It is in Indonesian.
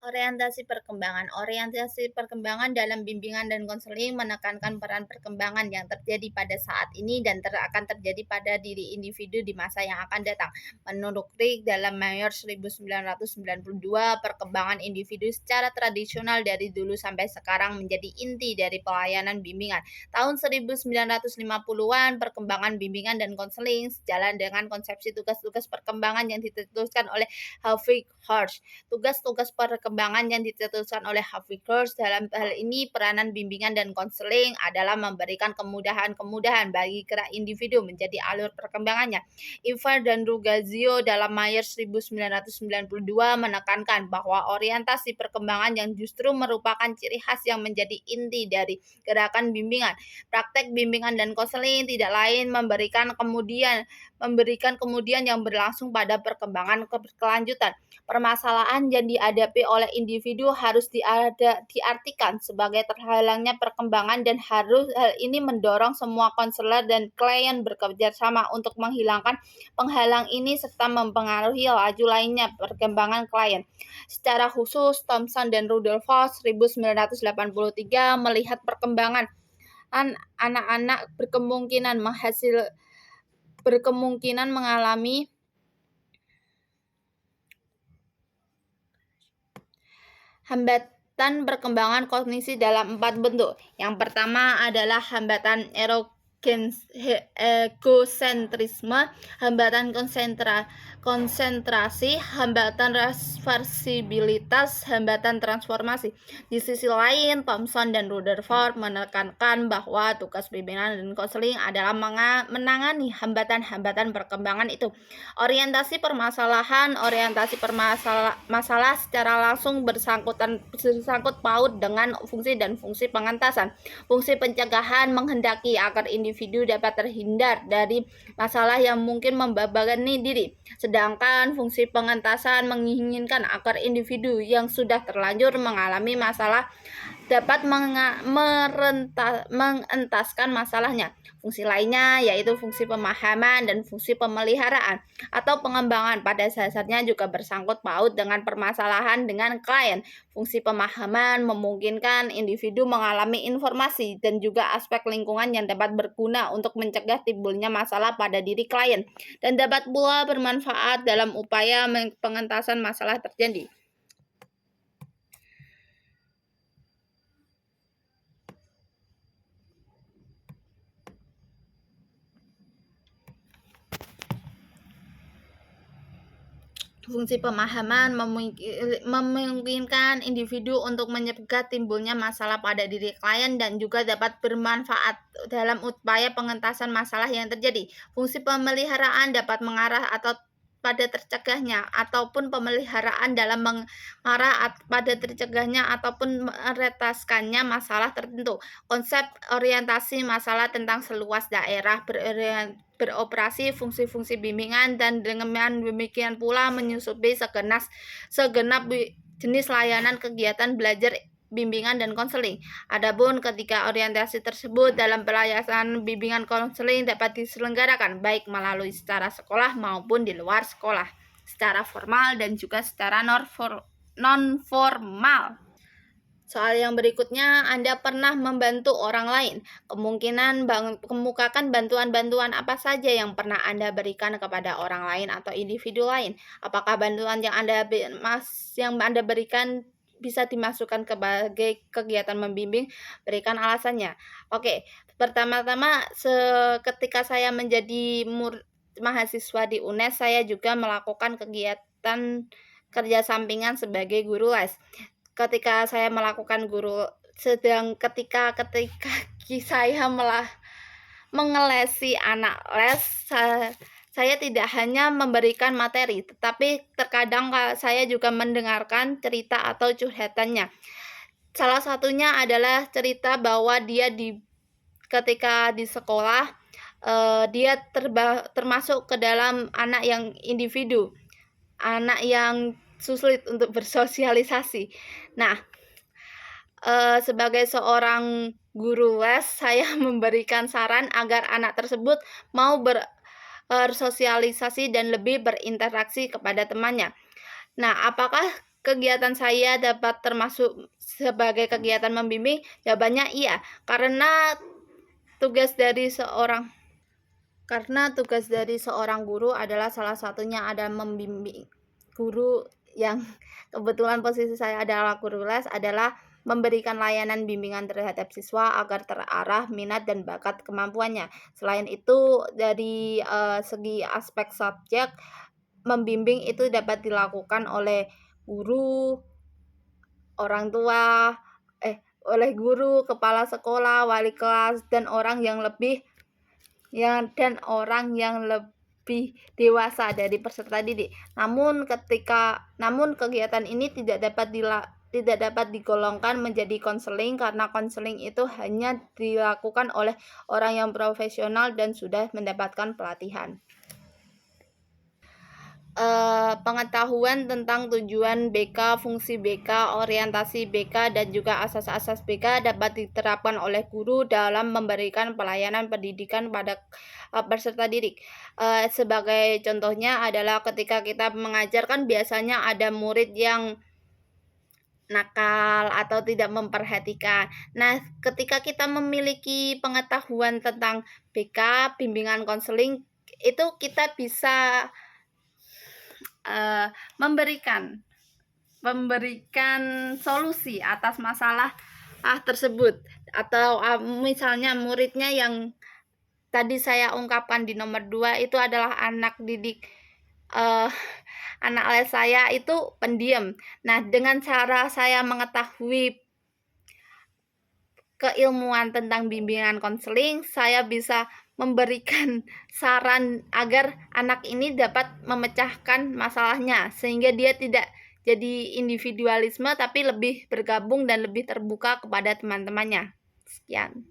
Orientasi perkembangan dalam bimbingan dan konseling menekankan peran perkembangan yang terjadi pada saat ini dan akan terjadi pada diri individu di masa yang akan datang. Menurut Crick, dalam Mayor 1992, perkembangan individu secara tradisional dari dulu sampai sekarang menjadi inti dari pelayanan bimbingan. Tahun 1950-an, perkembangan bimbingan dan konseling sejalan dengan konsepsi tugas-tugas perkembangan yang ditentukan oleh Harvey Hirsch. Tugas-tugas perkembangan yang ditentukan oleh Harvey Hirsch dalam hal ini peranan bimbingan dan konseling adalah memberikan kemudahan-kemudahan bagi gerak individu menjadi alur perkembangannya. Ivar dan Rugazio dalam Mayer 1992 menekankan bahwa orientasi perkembangan yang justru merupakan ciri khas yang menjadi inti dari gerakan bimbingan. Praktek bimbingan dan konseling tidak lain memberikan kemudian yang berlangsung pada perkembangan kelanjutan. Permasalahan yang dihadapi oleh individu harus diartikan sebagai terhalangnya perkembangan dan hal ini mendorong semua konselor dan klien bekerja sama untuk menghilangkan penghalang ini serta mempengaruhi laju lainnya perkembangan klien. Secara khusus, Thomson dan Rutherford 1983 melihat perkembangan anak-anak berkemungkinan mengalami hambatan perkembangan kognisi dalam 4 bentuk. Yang pertama adalah hambatan egosentrisme, hambatan konsentrasi, hambatan reversibilitas, hambatan transformasi. Di sisi lain, Thomson dan Rutherford menekankan bahwa tugas bimbingan dan konseling adalah menangani hambatan-hambatan perkembangan itu. Orientasi masalah secara langsung bersangkut paut dengan fungsi dan fungsi pengentasan. Fungsi pencegahan menghendaki agar individu dapat terhindar dari masalah yang mungkin membebani diri. Sedangkan fungsi pengentasan menginginkan agar individu yang sudah terlanjur mengalami masalah dapat mengentaskan masalahnya. Fungsi lainnya yaitu fungsi pemahaman dan fungsi pemeliharaan atau pengembangan pada dasarnya juga bersangkut paut dengan permasalahan dengan klien. Fungsi pemahaman memungkinkan individu mengalami informasi dan juga aspek lingkungan yang dapat berguna untuk mencegah timbulnya masalah pada diri klien dan dapat pula bermanfaat dalam upaya pengentasan masalah terjadi. Fungsi pemahaman memungkinkan individu untuk mencegah timbulnya masalah pada diri klien dan juga dapat bermanfaat dalam upaya pengentasan masalah yang terjadi. Fungsi pemeliharaan dapat mengarah atau pada tercegahnya ataupun pemeliharaan dalam mengarah pada tercegahnya ataupun meretaskannya masalah tertentu. Konsep orientasi masalah tentang seluas daerah beroperasi fungsi-fungsi bimbingan dan dengan demikian pula menyusupi segenap jenis layanan kegiatan belajar bimbingan dan konseling. Adapun ketika orientasi tersebut dalam pelayanan bimbingan konseling dapat diselenggarakan baik melalui secara sekolah maupun di luar sekolah, secara formal dan juga secara non-formal. Soal yang berikutnya, Anda pernah membantu orang lain. Kemukakan bantuan-bantuan apa saja yang pernah Anda berikan kepada orang lain atau individu lain. Apakah bantuan yang Anda berikan bisa dimasukkan sebagai kegiatan membimbing? Berikan alasannya. Oke, pertama-tama ketika saya menjadi mahasiswa di UNES, saya juga melakukan kegiatan kerja sampingan sebagai guru les. Ketika saya melakukan ketika saya mengelesi anak les, saya tidak hanya memberikan materi, tetapi terkadang saya juga mendengarkan cerita atau curhatannya. Salah satunya adalah cerita bahwa dia ketika di sekolah dia termasuk ke dalam anak yang individu, anak yang sulit untuk bersosialisasi. Nah, sebagai seorang guru les, saya memberikan saran agar anak tersebut mau bersosialisasi dan lebih berinteraksi kepada temannya. Nah, apakah kegiatan saya dapat termasuk sebagai kegiatan membimbing? Jawabannya iya, tugas dari seorang tugas dari seorang guru adalah salah satunya ada membimbing. Guru yang kebetulan posisi saya adalah guru les adalah memberikan layanan bimbingan terhadap siswa agar terarah minat dan bakat kemampuannya. Selain itu dari segi aspek subjek, membimbing itu dapat dilakukan oleh guru, orang tua, oleh guru, kepala sekolah, wali kelas, dan orang yang lebih dewasa dari peserta didik. Namun kegiatan ini tidak dapat digolongkan menjadi konseling karena konseling itu hanya dilakukan oleh orang yang profesional dan sudah mendapatkan pelatihan. Pengetahuan tentang tujuan BK, fungsi BK, orientasi BK, dan juga asas-asas BK dapat diterapkan oleh guru dalam memberikan pelayanan pendidikan pada peserta didik. Sebagai contohnya adalah ketika kita mengajar kan biasanya ada murid yang nakal atau tidak memperhatikan. Nah, ketika kita memiliki pengetahuan tentang BK, bimbingan konseling, itu kita bisa memberikan solusi atas masalah tersebut. Atau misalnya muridnya yang tadi saya ungkapkan di nomor 2 itu adalah anak didik anak les saya itu pendiam. Nah, dengan cara saya mengetahui keilmuan tentang bimbingan konseling, saya bisa memberikan saran agar anak ini dapat memecahkan masalahnya sehingga dia tidak jadi individualisme tapi lebih bergabung dan lebih terbuka kepada teman-temannya. Sekian.